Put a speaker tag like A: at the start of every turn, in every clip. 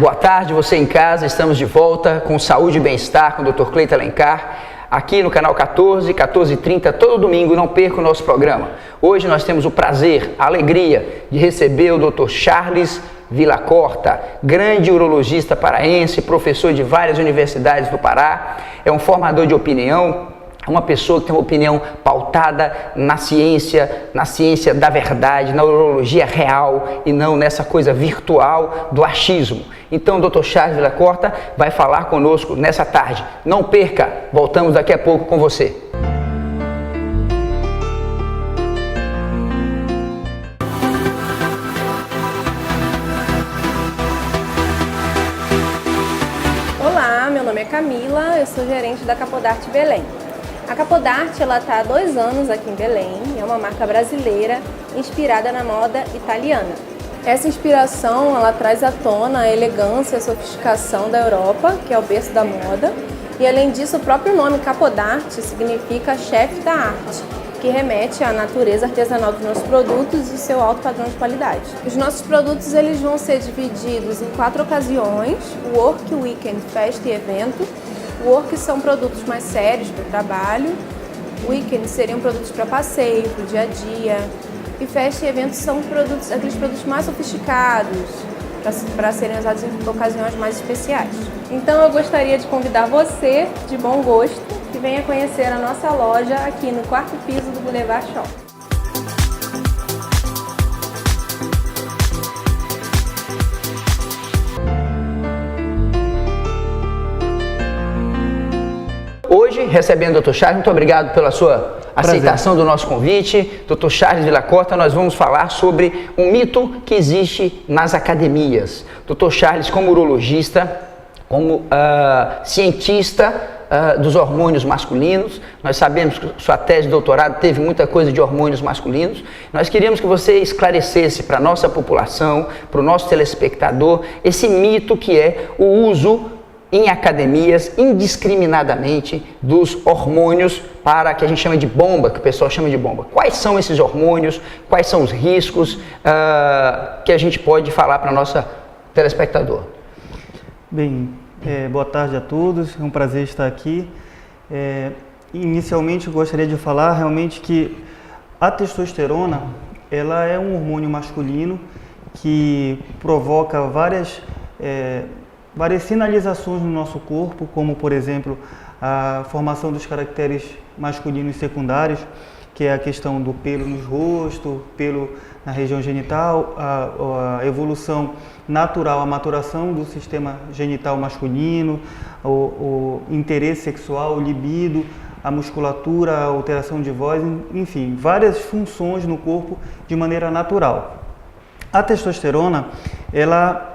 A: Boa tarde, você em casa, estamos de volta com Saúde e Bem-Estar com o Dr. Cleiton Alencar, aqui no canal 14h30, todo domingo, não perca o nosso programa. Hoje nós temos o prazer, a alegria de receber o Dr. Charles Villacorta, grande urologista paraense, professor de várias universidades do Pará, é um formador de opinião, uma pessoa que tem uma opinião pautada na ciência da verdade, na urologia real e não nessa coisa virtual do achismo. Então o Dr. Charles Villacorta vai falar conosco nessa tarde. Não perca, voltamos daqui a pouco com você.
B: Olá, meu nome é Camila, eu sou gerente da Capodarte Belém. A Capodarte está há 2 anos aqui em Belém, é uma marca brasileira inspirada na moda italiana. Essa inspiração ela traz à tona a elegância e a sofisticação da Europa, que é o berço da moda, e além disso o próprio nome Capodarte significa chefe da arte, que remete à natureza artesanal dos nossos produtos e seu alto padrão de qualidade. Os nossos produtos eles vão ser divididos em 4 ocasiões: Work, Weekend, Festa e Evento. Work são produtos mais sérios para o trabalho, Weekend seriam produtos para passeio, para o dia a dia, e Festa e Eventos são aqueles produtos mais sofisticados, para serem usados em ocasiões mais especiais. Então eu gostaria de convidar você, de bom gosto, que venha conhecer a nossa loja aqui no 4º piso do Boulevard Shopping.
A: Hoje, recebendo o Dr. Charles, muito obrigado pela sua aceitação do nosso convite. Dr. Charles Villacorta, nós vamos falar sobre um mito que existe nas academias. Dr. Charles, como urologista, como cientista dos hormônios masculinos, nós sabemos que sua tese de doutorado teve muita coisa de hormônios masculinos. Nós queríamos que você esclarecesse para a nossa população, para o nosso telespectador, esse mito que é o uso em academias, indiscriminadamente, dos hormônios para que a gente chama de bomba, que o pessoal chama de bomba. Quais são esses hormônios? Quais são os riscos que a gente pode falar para o nosso telespectador?
C: Bem, boa tarde a todos, é um prazer estar aqui. Inicialmente eu gostaria de falar realmente que a testosterona, ela é um hormônio masculino que provoca várias sinalizações no nosso corpo, como por exemplo a formação dos caracteres masculinos secundários, que é a questão do pelo no rosto, pelo na região genital, a evolução natural, a maturação do sistema genital masculino, o interesse sexual, o libido, a musculatura, a alteração de voz, enfim, várias funções no corpo de maneira natural. A testosterona, ela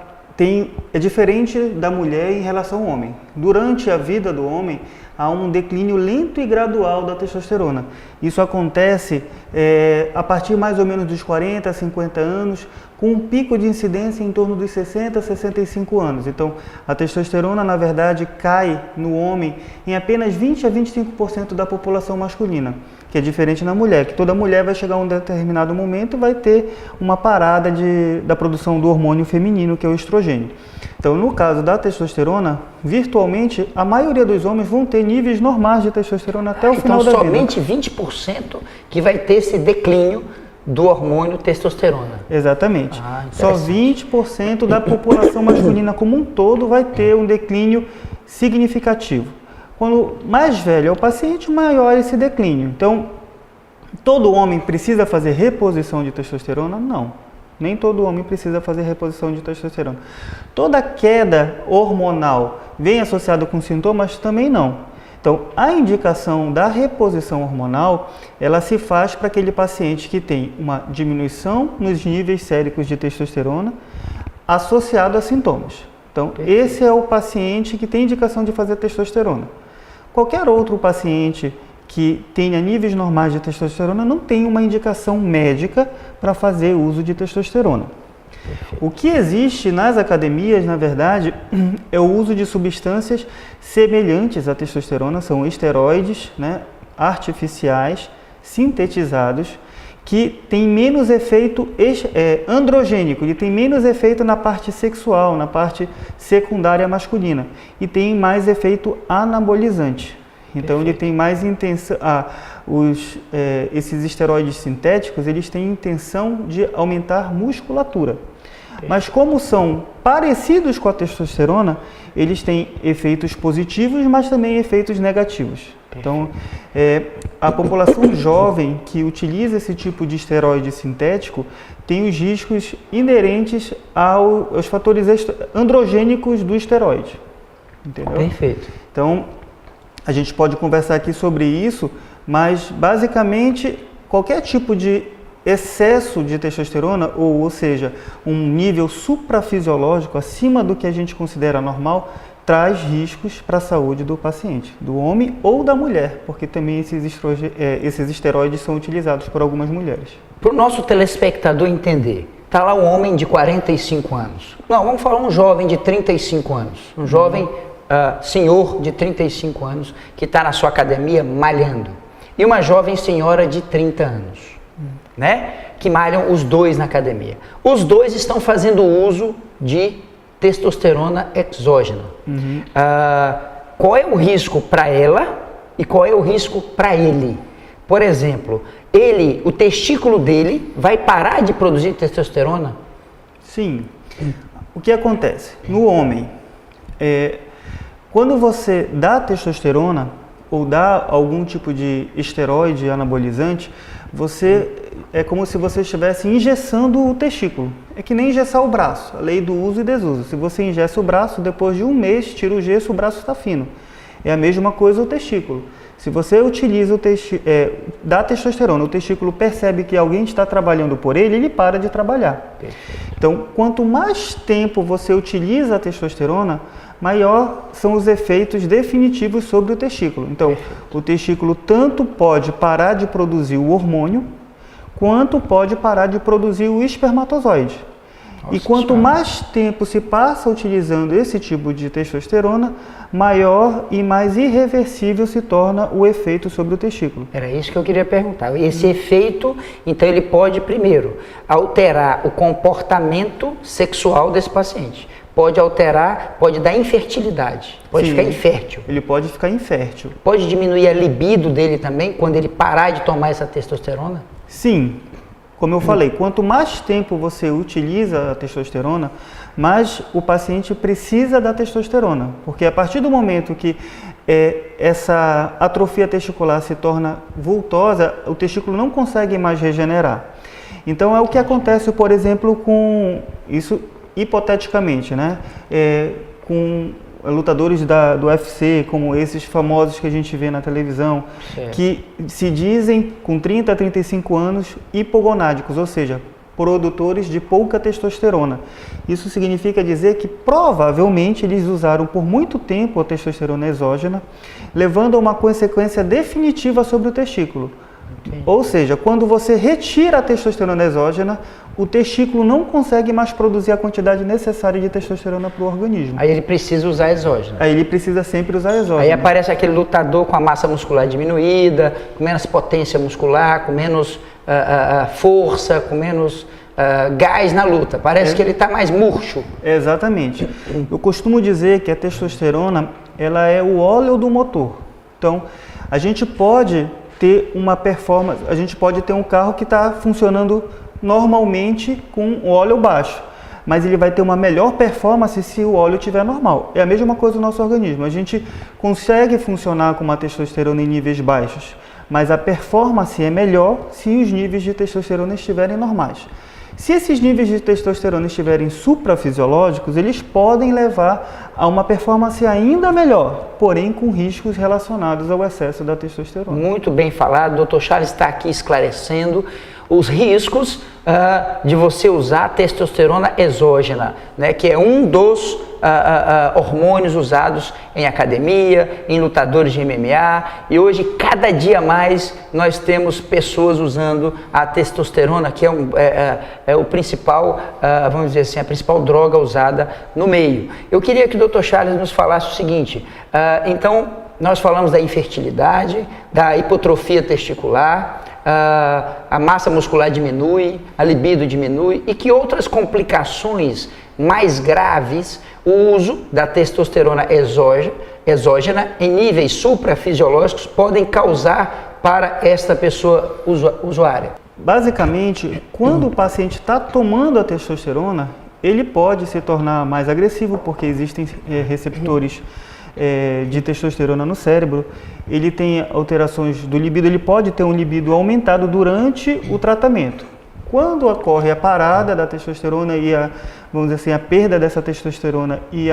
C: é diferente da mulher em relação ao homem. Durante a vida do homem, há um declínio lento e gradual da testosterona. Isso acontece a partir mais ou menos dos 40 a 50 anos, com um pico de incidência em torno dos 60 a 65 anos. Então, a testosterona, na verdade, cai no homem em apenas 20 a 25% da população masculina, que é diferente na mulher, que toda mulher vai chegar a um determinado momento e vai ter uma parada da produção do hormônio feminino, que é o estrogênio. Então, no caso da testosterona, virtualmente, a maioria dos homens vão ter níveis normais de testosterona até o final da vida.
A: Então, somente 20% que vai ter esse declínio do hormônio testosterona.
C: Exatamente. Só 20% da população masculina como um todo vai ter um declínio significativo. Quando mais velho é o paciente, maior esse declínio. Então, todo homem precisa fazer reposição de testosterona? Não. Nem todo homem precisa fazer reposição de testosterona. Toda queda hormonal vem associada com sintomas? Também não. Então, a indicação da reposição hormonal, ela se faz para aquele paciente que tem uma diminuição nos níveis séricos de testosterona associado a sintomas. Então, esse é o paciente que tem indicação de fazer testosterona. Qualquer outro paciente que tenha níveis normais de testosterona não tem uma indicação médica para fazer uso de testosterona. O que existe nas academias, na verdade, é o uso de substâncias semelhantes à testosterona, são esteroides, artificiais, sintetizados, que tem menos efeito androgênico, ele tem menos efeito na parte sexual, na parte secundária masculina, e tem mais efeito anabolizante. Então ele tem mais intenção, esses esteroides sintéticos, eles têm intenção de aumentar musculatura. Mas como são parecidos com a testosterona, eles têm efeitos positivos, mas também efeitos negativos. Então, a população jovem que utiliza esse tipo de esteroide sintético tem os riscos inerentes aos fatores androgênicos do esteroide. Entendeu?
A: Perfeito.
C: Então, a gente pode conversar aqui sobre isso, mas basicamente qualquer tipo de excesso de testosterona, ou seja, um nível suprafisiológico acima do que a gente considera normal, traz riscos para a saúde do paciente, do homem ou da mulher, porque também esses esteroides são utilizados por algumas mulheres.
A: Para o nosso telespectador entender, está lá um homem de 45 anos. Não, vamos falar um jovem de 35 anos. Um jovem senhor de 35 anos que está na sua academia malhando. E uma jovem senhora de 30 anos, né? Que malham os dois na academia. Os dois estão fazendo uso de testosterona exógena. Qual é o risco para ela e qual é o risco para ele? Por exemplo, o testículo dele vai parar de produzir testosterona?
C: Sim. O que acontece? No homem, quando você dá testosterona ou dá algum tipo de esteroide anabolizante, é como se você estivesse engessando o testículo. É que nem engessar o braço, a lei do uso e desuso. Se você engessa o braço, depois de um mês, tira o gesso, o braço está fino. É a mesma coisa o testículo. Se você utiliza dá testosterona, o testículo percebe que alguém está trabalhando por ele, ele para de trabalhar. Então, quanto mais tempo você utiliza a testosterona, maior são os efeitos definitivos sobre o testículo. Então, o testículo tanto pode parar de produzir o hormônio, quanto pode parar de produzir o espermatozoide. E quanto mais tempo se passa utilizando esse tipo de testosterona, maior e mais irreversível se torna o efeito sobre o testículo.
A: Era isso que eu queria perguntar. Esse efeito, então, ele pode, primeiro, alterar o comportamento sexual desse paciente. Pode alterar, pode dar infertilidade, pode ficar infértil.
C: Ele pode ficar infértil.
A: Pode diminuir a libido dele também, quando ele parar de tomar essa testosterona?
C: Sim. Como eu falei, quanto mais tempo você utiliza a testosterona, mais o paciente precisa da testosterona. Porque a partir do momento que essa atrofia testicular se torna vultosa, o testículo não consegue mais regenerar. Então é o que acontece, por exemplo, com isso hipoteticamente, né? Com lutadores do UFC, como esses famosos que a gente vê na televisão, que se dizem com 30 a 35 anos hipogonádicos, ou seja, produtores de pouca testosterona. Isso significa dizer que provavelmente eles usaram por muito tempo a testosterona exógena, levando a uma consequência definitiva sobre o testículo. Ou seja, quando você retira a testosterona exógena, o testículo não consegue mais produzir a quantidade necessária de testosterona para o organismo.
A: Aí ele precisa usar exógena.
C: Aí ele precisa sempre usar exógena.
A: Aí aparece aquele lutador com a massa muscular diminuída, com menos potência muscular, com menos força, com menos gás na luta. Parece que ele está mais murcho.
C: Exatamente. Eu costumo dizer que a testosterona, ela é o óleo do motor. Então, a gente pode ter uma performance, a gente pode ter um carro que está funcionando normalmente com o óleo baixo, mas ele vai ter uma melhor performance se o óleo estiver normal. É a mesma coisa no nosso organismo. A gente consegue funcionar com uma testosterona em níveis baixos, mas a performance é melhor se os níveis de testosterona estiverem normais. Se esses níveis de testosterona estiverem suprafisiológicos, eles podem levar a uma performance ainda melhor, porém com riscos relacionados ao excesso da testosterona.
A: Muito bem falado, Dr. Charles está aqui esclarecendo os riscos de você usar a testosterona exógena, né, que é um dos hormônios usados em academia, em lutadores de MMA, e hoje, cada dia mais, nós temos pessoas usando a testosterona, que é o principal, vamos dizer assim, a principal droga usada no meio. Eu queria que o Dr. Charles nos falasse o seguinte, então, nós falamos da infertilidade, da hipotrofia testicular, a massa muscular diminui, a libido diminui e que outras complicações mais graves o uso da testosterona exógena em níveis suprafisiológicos podem causar para esta pessoa usuária?
C: Basicamente, quando o paciente está tomando a testosterona, ele pode se tornar mais agressivo, porque existem receptores de testosterona no cérebro. Ele tem alterações do libido, ele pode ter um libido aumentado durante o tratamento. Quando ocorre a parada da testosterona e vamos dizer assim, a perda dessa testosterona e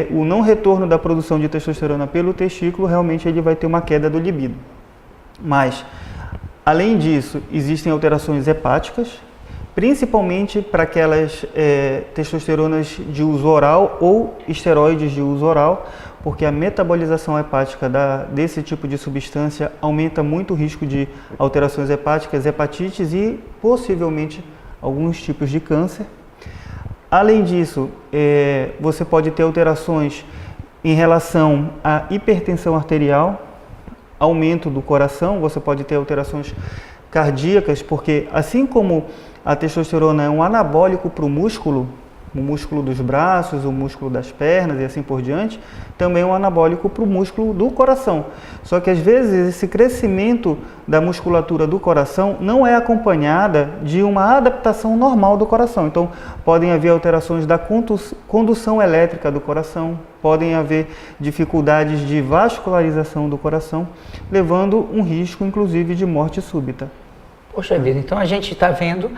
C: o não retorno da produção de testosterona pelo testículo, realmente ele vai ter uma queda do libido. Mas, além disso, existem alterações hepáticas, principalmente para aquelas testosteronas de uso oral ou esteroides de uso oral, porque a metabolização hepática desse tipo de substância aumenta muito o risco de alterações hepáticas, hepatites e possivelmente alguns tipos de câncer. Além disso, você pode ter alterações em relação à hipertensão arterial, aumento do coração, você pode ter alterações cardíacas, porque assim como a testosterona é um anabólico para o músculo dos braços, o músculo das pernas e assim por diante, também é um anabólico para o músculo do coração. Só que às vezes esse crescimento da musculatura do coração não é acompanhada de uma adaptação normal do coração. Então podem haver alterações da condução elétrica do coração, podem haver dificuldades de vascularização do coração, levando um risco inclusive de morte súbita.
A: Poxa vida, então a gente está vendo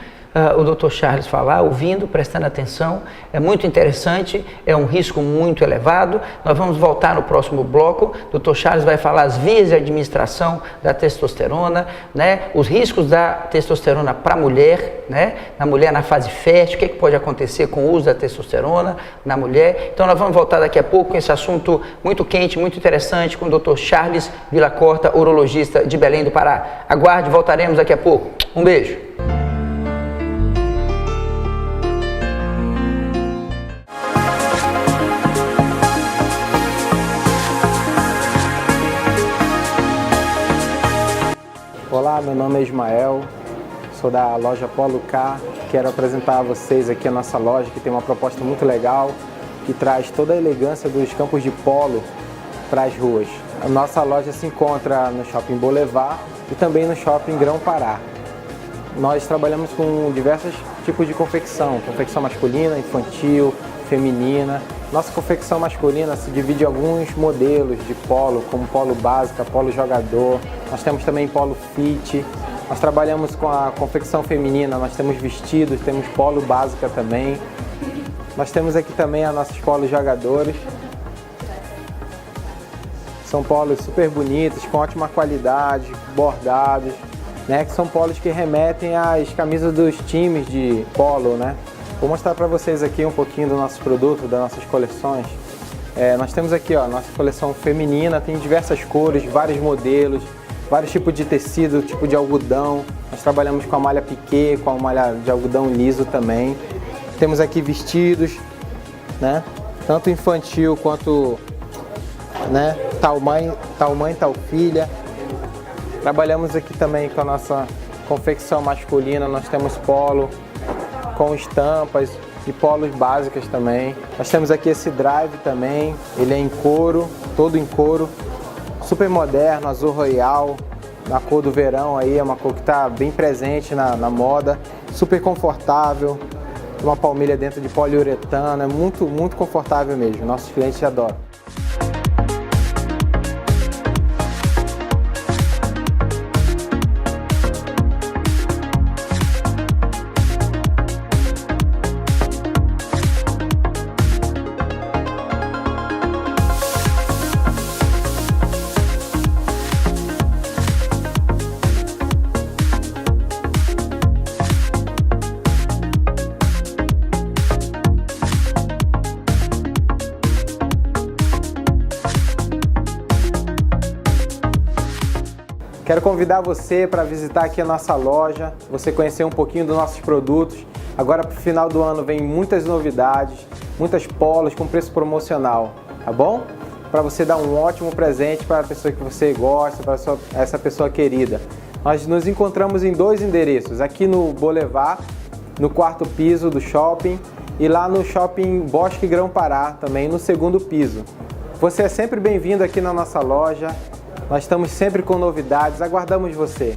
A: o Dr. Charles falar, ouvindo, prestando atenção, é muito interessante, é um risco muito elevado. Nós vamos voltar no próximo bloco, o Dr. Charles vai falar as vias de administração da testosterona, né, os riscos da testosterona para a mulher, né, na mulher na fase fértil, o que pode acontecer com o uso da testosterona na mulher. Então nós vamos voltar daqui a pouco com esse assunto muito quente, muito interessante, com o Dr. Charles Villacorta, urologista de Belém do Pará. Aguarde, voltaremos daqui a pouco. Um beijo.
D: Olá, meu nome é Ismael, sou da loja Polo K. Quero apresentar a vocês aqui a nossa loja, que tem uma proposta muito legal, que traz toda a elegância dos campos de polo para as ruas. A nossa loja se encontra no Shopping Boulevard e também no Shopping Grão-Pará. Nós trabalhamos com diversos tipos de confecção masculina, infantil, feminina. Nossa confecção masculina se divide em alguns modelos de polo, como polo básica, polo jogador. Nós temos também polo fit. Nós trabalhamos com a confecção feminina, nós temos vestidos, temos polo básica também. Nós temos aqui também as nossas polos jogadores. São polos super bonitos, com ótima qualidade, bordados, né? Que são polos que remetem às camisas dos times de polo, né? Vou mostrar para vocês aqui um pouquinho do nosso produto, das nossas coleções. Nós temos aqui a nossa coleção feminina, tem diversas cores, vários modelos, vários tipos de tecido, tipo de algodão. Nós trabalhamos com a malha piquê, com a malha de algodão liso também. Temos aqui vestidos, né? Tanto infantil quanto, né? Tal mãe, tal filha. Trabalhamos aqui também com a nossa confecção masculina, nós temos polo com estampas e polos básicas também. Nós temos aqui esse drive também, ele é em couro, todo em couro, super moderno, azul royal, na cor do verão aí, é uma cor que está bem presente na moda, super confortável, uma palmilha dentro de poliuretano, é muito, muito confortável mesmo, nossos clientes adoram. Quero convidar você para visitar aqui a nossa loja, você conhecer um pouquinho dos nossos produtos. Agora para o final do ano vem muitas novidades, muitas polos com preço promocional, tá bom? Para você dar um ótimo presente para a pessoa que você gosta, para essa pessoa querida. Nós nos encontramos em 2 endereços, aqui no Boulevard, no 4º piso do shopping, e lá no Shopping Bosque Grão-Pará, também no 2º piso. Você é sempre bem-vindo aqui na nossa loja, nós estamos sempre com novidades, aguardamos você.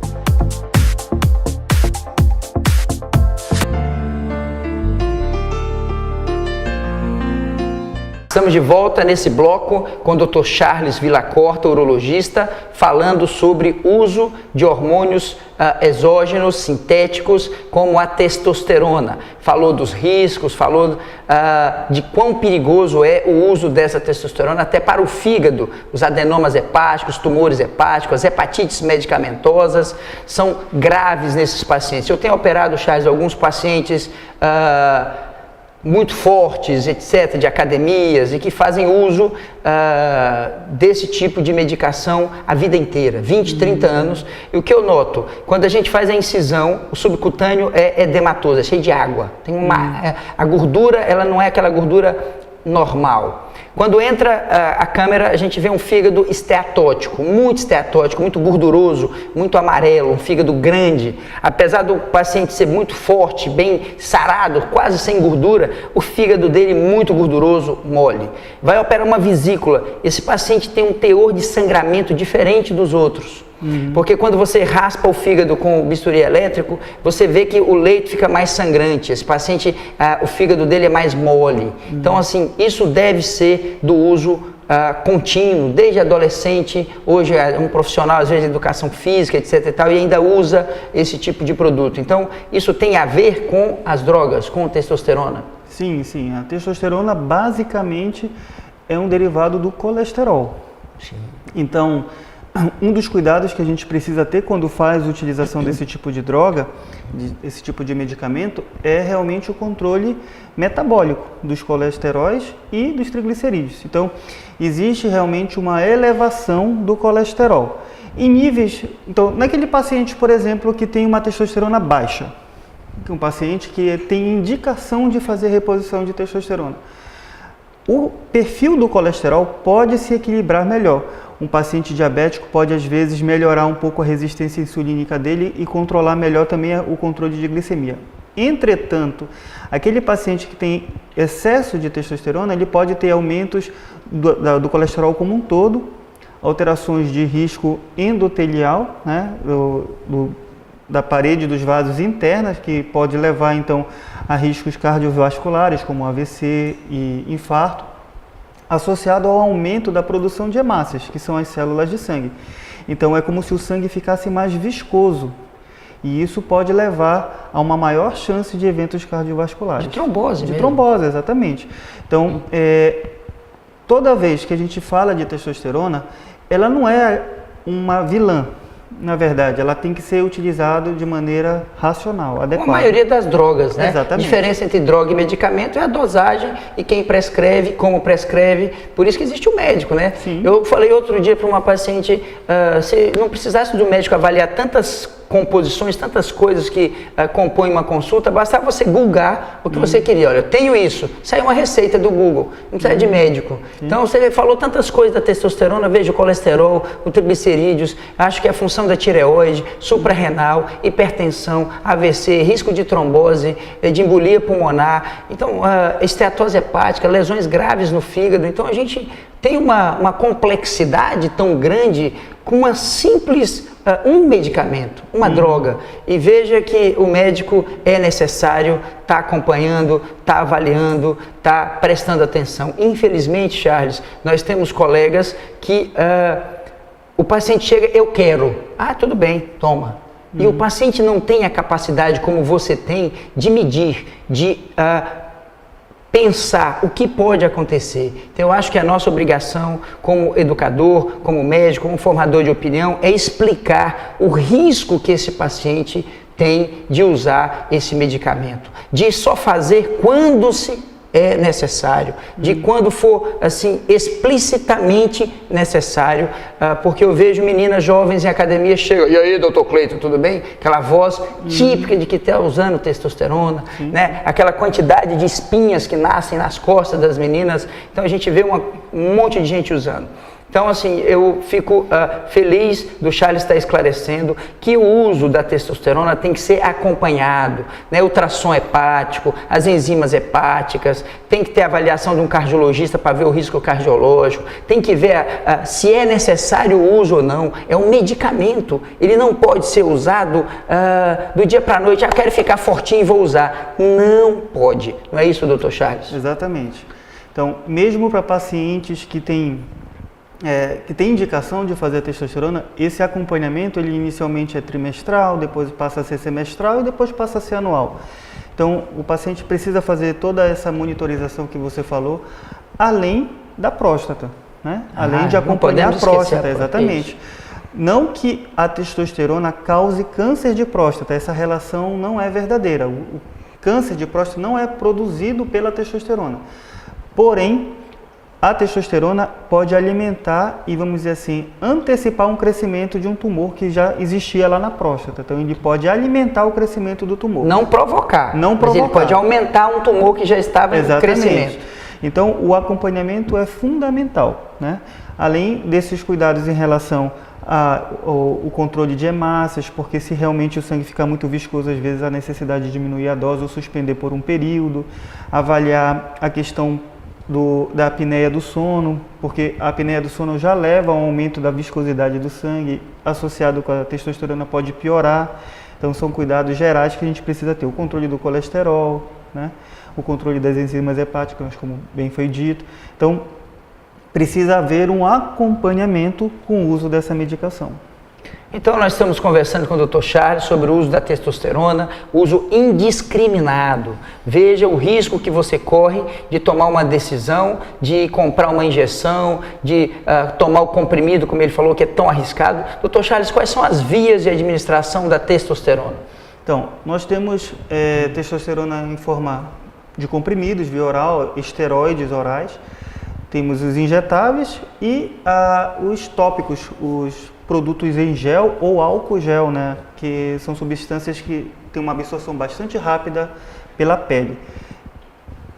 A: Estamos de volta nesse bloco com o Dr. Charles Villacorta, urologista, falando sobre uso de hormônios exógenos, sintéticos, como a testosterona. Falou dos riscos, falou de quão perigoso é o uso dessa testosterona até para o fígado. Os adenomas hepáticos, tumores hepáticos, as hepatites medicamentosas são graves nesses pacientes. Eu tenho operado, Charles, alguns pacientes muito fortes, etc., de academias e que fazem uso desse tipo de medicação a vida inteira, 20, 30 anos. E o que eu noto, quando a gente faz a incisão, o subcutâneo é edematoso, é cheio de água. Tem a gordura, ela não é aquela gordura normal. Quando entra a câmera, a gente vê um fígado esteatótico, muito gorduroso, muito amarelo, um fígado grande. Apesar do paciente ser muito forte, bem sarado, quase sem gordura, o fígado dele muito gorduroso, mole. Vai operar uma vesícula, esse paciente tem um teor de sangramento diferente dos outros. Porque quando você raspa o fígado com o bisturi elétrico, você vê que o leito fica mais sangrante. Esse paciente, o fígado dele é mais mole. Então, assim, isso deve ser do uso contínuo, desde adolescente. Hoje é um profissional, às vezes, de educação física, etc. e tal, e ainda usa esse tipo de produto. Então, isso tem a ver com as drogas, com a testosterona?
C: Sim, sim. A testosterona, basicamente, é um derivado do colesterol.
A: Sim.
C: Então, um dos cuidados que a gente precisa ter quando faz a utilização desse tipo de droga, desse tipo de medicamento, é realmente o controle metabólico dos colesteróis e dos triglicerídeos. Então, existe realmente uma elevação do colesterol. Em níveis, então, naquele paciente, por exemplo, que tem uma testosterona baixa, que é um paciente que tem indicação de fazer reposição de testosterona, o perfil do colesterol pode se equilibrar melhor. Um paciente diabético pode, às vezes, melhorar um pouco a resistência insulínica dele e controlar melhor também o controle de glicemia. Entretanto, aquele paciente que tem excesso de testosterona, ele pode ter aumentos do colesterol como um todo, alterações de risco endotelial, né, da parede dos vasos internos, que pode levar, então, a riscos cardiovasculares, como AVC e infarto, associado ao aumento da produção de hemácias, que são as células de sangue. Então, é como se o sangue ficasse mais viscoso. E isso pode levar a uma maior chance de eventos cardiovasculares.
A: De trombose mesmo.
C: De trombose, exatamente. Então, toda vez que a gente fala de testosterona, ela não é uma vilã. Na verdade, ela tem que ser utilizada de maneira racional, adequada.
A: Como a maioria das drogas, né?
C: Exatamente.
A: A diferença entre droga e medicamento é a dosagem e quem prescreve, como prescreve. Por isso que existe o médico, né?
C: Sim.
A: Eu falei outro dia para uma paciente, se não precisasse do médico avaliar tantas composições, tantas coisas que compõem uma consulta, bastava você googar o que você queria. Olha, eu tenho isso, saiu uma receita do Google, não precisa de médico. Então, você falou tantas coisas da testosterona, veja o colesterol, o triglicerídeos, acho que é a função da tireoide, suprarrenal, hipertensão, AVC, risco de trombose, de embolia pulmonar, então, esteatose hepática, lesões graves no fígado. Então, a gente tem uma complexidade tão grande com uma simples, um medicamento, uma droga. E veja que o médico é necessário, está acompanhando, está avaliando, está prestando atenção. Infelizmente, Charles, nós temos colegas que o paciente chega, eu quero. Ah, tudo bem, toma. E o paciente não tem a capacidade, como você tem, de medir, de pensar o que pode acontecer. Então, eu acho que a nossa obrigação como educador, como médico, como formador de opinião, é explicar o risco que esse paciente tem de usar esse medicamento, de só fazer quando se é necessário, de quando for assim explicitamente necessário, porque eu vejo meninas jovens em academia chegam, e aí, doutor Cleiton, tudo bem? Aquela voz típica de que está usando testosterona, né? Aquela quantidade de espinhas que nascem nas costas das meninas, então a gente vê um monte de gente usando. Então, assim, eu fico feliz do Charles estar esclarecendo que o uso da testosterona tem que ser acompanhado, né? Ultrassom hepático, as enzimas hepáticas, tem que ter avaliação de um cardiologista para ver o risco cardiológico, tem que ver se é necessário o uso ou não. É um medicamento, ele não pode ser usado do dia para a noite, quero ficar fortinho e vou usar. Não pode, não é isso, doutor Charles?
C: Exatamente. Então, mesmo para pacientes que têm indicação de fazer a testosterona, esse acompanhamento ele inicialmente é trimestral, depois passa a ser semestral e depois passa a ser anual. Então, o paciente precisa fazer toda essa monitorização que você falou, além da próstata, né? Além de acompanhar a próstata, exatamente. Isso. Não que a testosterona cause câncer de próstata, essa relação não é verdadeira. O câncer de próstata não é produzido pela testosterona. Porém, a testosterona pode alimentar e, vamos dizer assim, antecipar um crescimento de um tumor que já existia lá na próstata. Então, ele pode alimentar o crescimento do tumor.
A: Não provocar, mas ele pode aumentar um tumor que já estava em crescimento.
C: Então, o acompanhamento é fundamental, né? Além desses cuidados em relação ao controle de hemácias, porque se realmente o sangue ficar muito viscoso, às vezes há necessidade de diminuir a dose ou suspender por um período, avaliar a questão da apneia do sono, porque a apneia do sono já leva a um aumento da viscosidade do sangue, associado com a testosterona pode piorar. Então são cuidados gerais que a gente precisa ter. O controle do colesterol, né? O controle das enzimas hepáticas, como bem foi dito. Então precisa haver um acompanhamento com o uso dessa medicação.
A: Então nós estamos conversando com o Dr. Charles sobre o uso da testosterona, uso indiscriminado. Veja o risco que você corre de tomar uma decisão, de comprar uma injeção, de tomar o comprimido, como ele falou, que é tão arriscado. Dr. Charles, quais são as vias de administração da testosterona?
C: Então, nós temos testosterona em forma de comprimidos, via oral, esteroides orais. Temos os injetáveis e os tópicos, os produtos em gel ou álcool gel, né? Que são substâncias que têm uma absorção bastante rápida pela pele.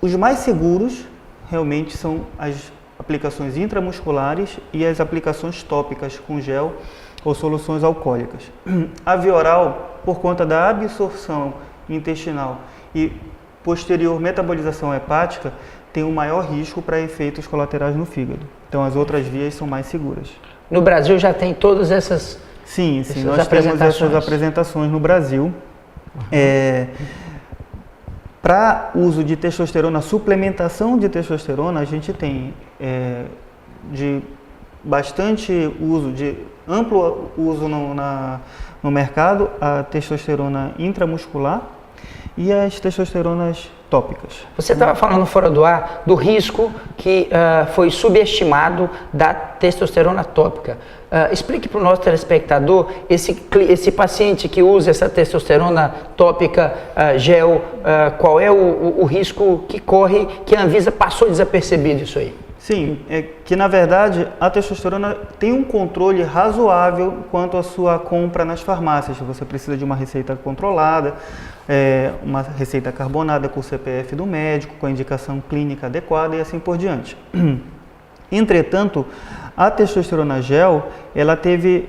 C: Os mais seguros realmente são as aplicações intramusculares e as aplicações tópicas com gel ou soluções alcoólicas. A via oral, por conta da absorção intestinal e posterior metabolização hepática, tem um maior risco para efeitos colaterais no fígado. Então as outras vias são mais seguras.
A: No Brasil já tem todas essas
C: Sim, nós temos essas apresentações no Brasil. Para uso de testosterona, suplementação de testosterona, a gente tem de bastante uso, de amplo uso no mercado, a testosterona intramuscular e as testosteronas tópicas.
A: Você estava falando fora do ar do risco que foi subestimado da testosterona tópica. Explique para o nosso telespectador, esse paciente que usa essa testosterona tópica gel, qual é o risco que corre, que a Anvisa passou desapercebido isso aí?
C: Sim, é que na verdade a testosterona tem um controle razoável quanto à sua compra nas farmácias. Você precisa de uma receita controlada, uma receita carbonada com o CPF do médico, com a indicação clínica adequada e assim por diante. Entretanto, a testosterona gel, ela teve,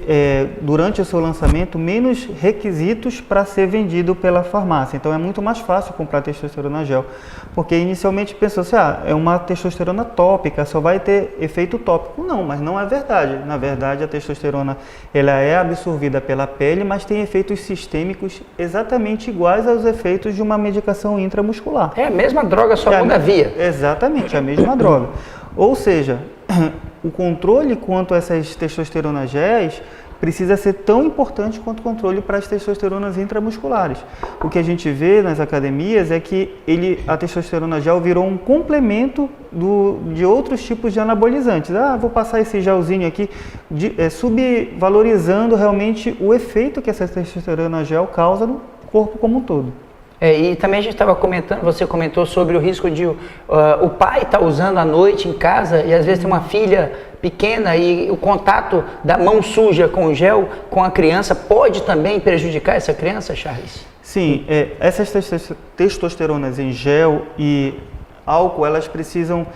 C: durante o seu lançamento, menos requisitos para ser vendido pela farmácia. Então, é muito mais fácil comprar testosterona gel, porque inicialmente pensou-se, é uma testosterona tópica, só vai ter efeito tópico. Não, mas não é verdade. Na verdade, a testosterona ela é absorvida pela pele, mas tem efeitos sistêmicos exatamente iguais aos efeitos de uma medicação intramuscular.
A: É a mesma droga, só muda a via.
C: Exatamente, a mesma droga. Ou seja, o controle quanto a essas testosteronas géis precisa ser tão importante quanto o controle para as testosteronas intramusculares. O que a gente vê nas academias é que a testosterona gel virou um complemento de outros tipos de anabolizantes. Vou passar esse gelzinho aqui, subvalorizando realmente o efeito que essa testosterona gel causa no corpo como um todo.
A: E também a gente estava comentando, você comentou sobre o risco de o pai estar usando à noite em casa e às vezes tem uma filha pequena e o contato da mão suja com o gel com a criança pode também prejudicar essa criança, Charles?
C: Sim, essas testosteronas em gel e álcool, elas precisam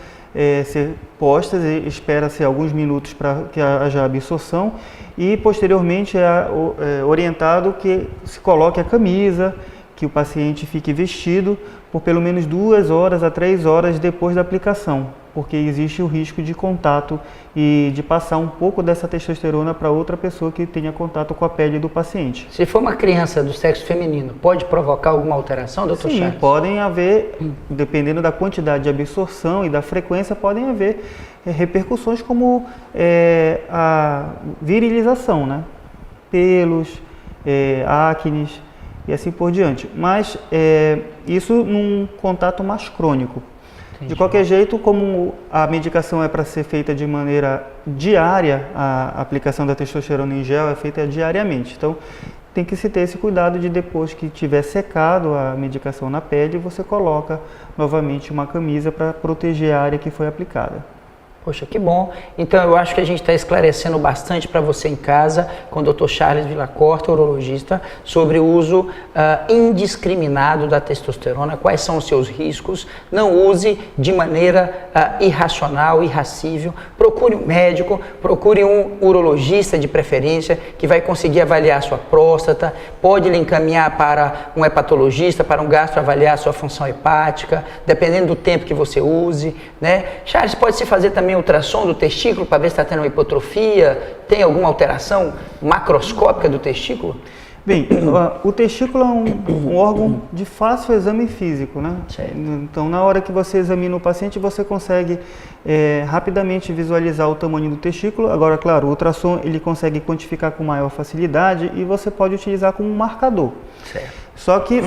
C: ser postas, e espera-se alguns minutos para que haja absorção, e posteriormente é orientado que se coloque a camisa, que o paciente fique vestido por pelo menos 2 horas a 3 horas depois da aplicação, porque existe o risco de contato e de passar um pouco dessa testosterona para outra pessoa que tenha contato com a pele do paciente.
A: Se for uma criança do sexo feminino, pode provocar alguma alteração, doutor
C: Sim,
A: Charles?
C: podem haver, dependendo da quantidade de absorção e da frequência, podem haver repercussões como a virilização, né? Pelos, acnes e assim por diante. Mas isso num contato mais crônico. Entendi. De qualquer jeito, como a medicação é para ser feita de maneira diária, a aplicação da testosterona em gel é feita diariamente. Então, tem que se ter esse cuidado de, depois que tiver secado a medicação na pele, você coloca novamente uma camisa para proteger a área que foi aplicada.
A: Poxa, que bom. Então, eu acho que a gente está esclarecendo bastante para você em casa, com o Dr. Charles Villacorta, urologista, sobre o uso indiscriminado da testosterona, quais são os seus riscos. Não use de maneira irracional, irracível. Procure um médico, procure um urologista de preferência, que vai conseguir avaliar a sua próstata, pode lhe encaminhar para um hepatologista, para um gastro avaliar a sua função hepática, dependendo do tempo que você use, né? Charles, pode-se fazer também ultrassom do testículo para ver se está tendo uma hipotrofia, tem alguma alteração macroscópica do testículo?
C: Bem, o testículo é um órgão de fácil exame físico, né? Certo. Então, na hora que você examina o paciente, você consegue rapidamente visualizar o tamanho do testículo. Agora, claro, o ultrassom ele consegue quantificar com maior facilidade e você pode utilizar como um marcador. Certo. Só que,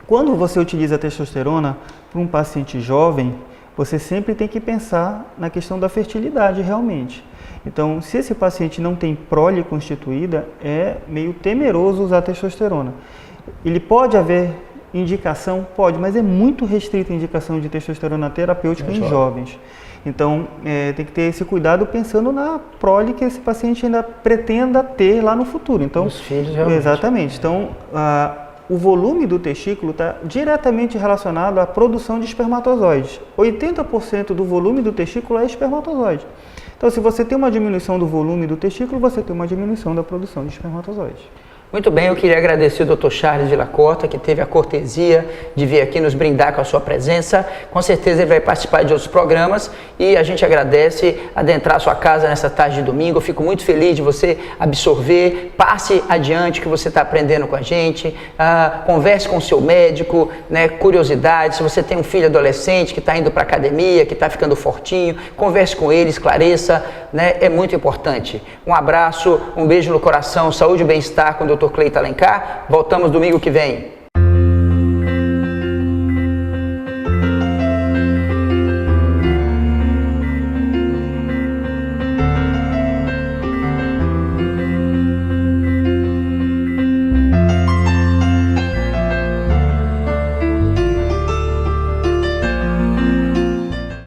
C: quando você utiliza a testosterona para um paciente jovem, você sempre tem que pensar na questão da fertilidade realmente. Então, se esse paciente não tem prole constituída, é meio temeroso usar testosterona. Ele pode haver indicação? Pode, mas é muito restrita a indicação de testosterona terapêutica em jovens. Então, tem que ter esse cuidado pensando na prole que esse paciente ainda pretenda ter lá no futuro. Então,
A: os filhos realmente.
C: Exatamente. Então, o volume do testículo está diretamente relacionado à produção de espermatozoides. 80% do volume do testículo é espermatozoide. Então, se você tem uma diminuição do volume do testículo, você tem uma diminuição da produção de espermatozoides.
A: Muito bem, eu queria agradecer o Dr. Charles Villacorta, que teve a cortesia de vir aqui nos brindar com a sua presença. Com certeza ele vai participar de outros programas e a gente agradece adentrar a sua casa nessa tarde de domingo. Eu fico muito feliz de você absorver, passe adiante o que você está aprendendo com a gente, converse com o seu médico, né, curiosidades. Se você tem um filho adolescente que está indo para a academia, que está ficando fortinho, converse com ele, esclareça, né, é muito importante. Um abraço, um beijo no coração, saúde e bem-estar com o Dr. Cleiton Alencar. Voltamos domingo que vem.